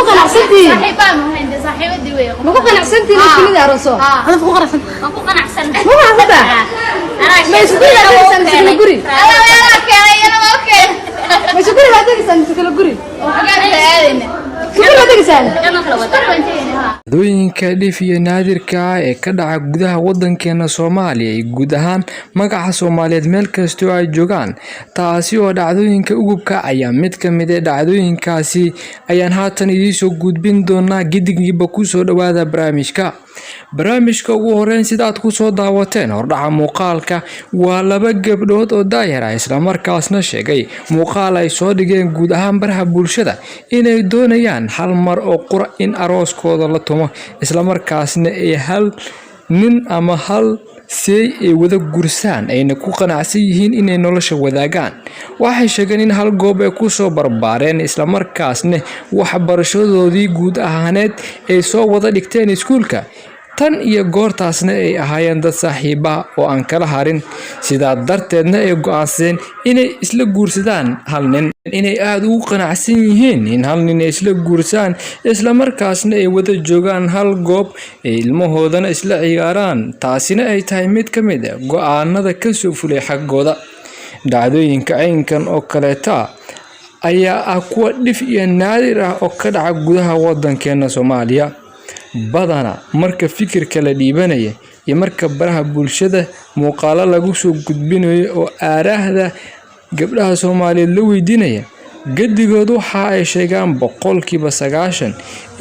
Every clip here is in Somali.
قناع سنتي صاحبان وهند صاحبة دي ويا ما قناع سنتي كل ده رسول هذا فوق راسك ما قناع سنتي مو عارفة ما يسوي هذا سنتي كل قري ما يسوي هذا سنتي كل قري كل هذا سنتي dhacdooyinka dhif iyo naadirka ah ee ka dhaca gudaha wadankeena Soomaaliya iyo guud ahaan magaca Soomaaliyeed meel kasta oo ay joogaan taasi oo dhacdooyinka ugubka ayaa mid ka mid ah dhacdooyinkaasi ayaan haatan idin soo gudbin doonaa gidigiiba ku soo dhawaada barnaamijka ugu horeyn sida aad ku soo daawateen hordhaca muuqaalka waa laba gabdhood oo daayar ah isla markaasna sheegay muuqaal ay soo dhigeen guud ahaan baraha bulshada inay doonayaan hal mar oo qura in arooskooda la tumo isla markaasna ay hal nin ama hal say ay wada gursaan ayna ku qanacsan yihiin inay nolosha wadaagaan waxay sheegeen in hal goob ay ku soo barbaareen isla markaasna waxbarashadoodii guud ahaaneed ay soo wada dhigteen iskuulka tan iyo goortaasna ay ahaayeen dad saaxiiba oo aan kala harin sidaa darteedna ay go'aansadeen inay isla guursadaan hal nin inay aad ugu qanacsan yihiin in hal nin ay isla guursaan isla markaasna ay wada joogaan hal goob ay ilmahoodana isla ciyaaraan taasina ay tahay mid ka mid ah go'aanada ka soo fulay xaggooda dhacdooyinka aynkan oo kaleeta ayaa ah kuwa dhif iyo naadir ah oo ka dhaca gudaha wadankeena Soomaaliya badana marka fikirka la dhiibanaya iyo marka baraha bulshada muuqaalo lagu soo gudbinayo oo aaraahda gabdhaha Soomaaliyeed la weydiinaya gadigood waxa ay sheegaan 90%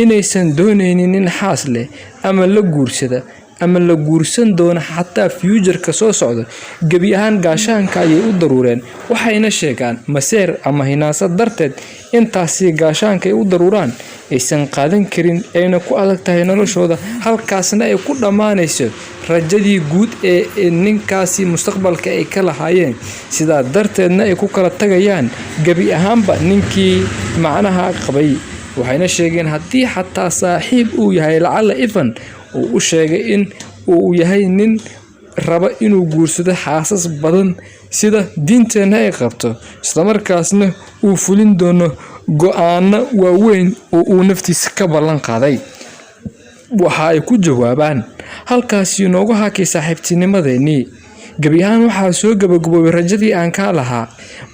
inaysan doonaynin in xaas leh ama la guursada ama la guursan doona xataa future-ka soo socdo gabi ahaan gaashaanka ayay u daruureen waxayna sheegaan maseer ama hinaasad darteed intaasi gaashaanka ay u daruuraan aysan qaadan karin ayna ku adag tahay noloshooda halkaasna ay ku dhamaanayso rajadii guud ee ninkaasi mustaqbalka ay ka lahaayeen sidaa darteedna ay ku kala tagayaan gabi ahaanba ninkii macnaha qabay waxayna sheegeen haddii xataa saaxiib uu yahay lacala ifan uu u sheegay in uu yahay nin raba inuu guursado xaasas badan sida diinteena ay qabto isla markaasna uu fulin doono go'aano waaweyn oo uu naftiisa ka ballan qaaday waxa ay ku jawaabaan halkaasi noogu hakay saaxiibtinimadeennii gabi ahaan waxaa soo gabagaboobay rajadii aan ka lahaa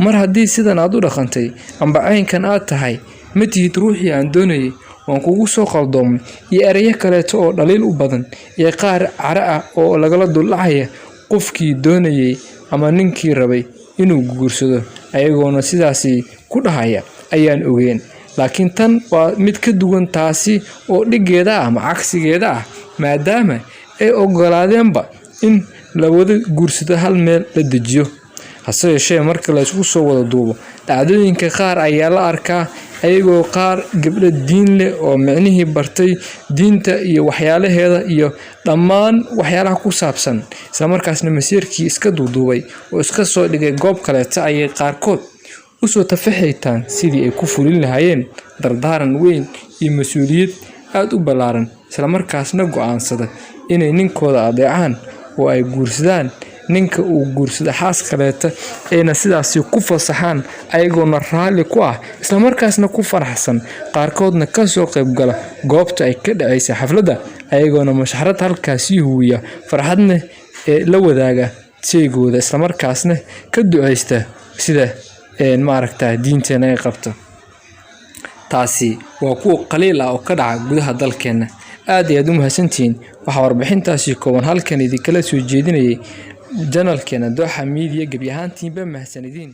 mar haddii sidan aad u dhaqantay amba caynkan aad tahay ma tihid ruuxii aan doonayay waan kugu soo qaldoomay iyo erayo kaleeto oo dhaliil u badan iyo qaar cara ah oo lagala duldhacaya qofkii doonayay ama ninkii rabay inuu guursado ayagoona sidaasi ku dhahaya ayaan ogeyn laakiin tan waa mid ka duwan taasi oo dhigeeda ah ama cagsigeeda ah maadaama ay ogolaadeenba in la wada guursado hal meel la dejiyo hase yeeshee marka la isku soo wada duubo dhacdooyinka qaar ayaa la arkaa ayagoo qaar gabdho diin leh oo micnihii bartay diinta iyo waxyaalaheeda iyo dhammaan waxyaalaha ku saabsan isla markaasna masiirkii iska duuduubay oo iska soo dhigay goob kaleeta ayay qaarkood usoo tafaxaytaan sidii ay ku fulin lahaayeen dardaaran weyn iyo mas-uuliyad aad u ballaaran isla markaasna go'aansada inay ninkooda adeecaan oo ay guursadaan ninka uu guursado xaas kaleeta ayna sidaasi ku fasaxaan ayagoona raalli ku ah isla markaasna ku faraxsan qaarkoodna ka soo qayb gala goobta ay ka dhacaysay xafladda ayagoona mashxarad halkaasi huwiya farxadna ee la wadaaga sheegooda isla markaasna ka duceysta sida maaragtaa diinteena ay qabto taasi waa kuwa qaliil ah oo ka dhaca gudaha dalkeena aad iyo aad u mahadsantihiin waxaa warbixintaasi kooban halkan idinkala soo jeedinayay janalkeena Dooxa Media gabi ahaantiinba mahadsanidin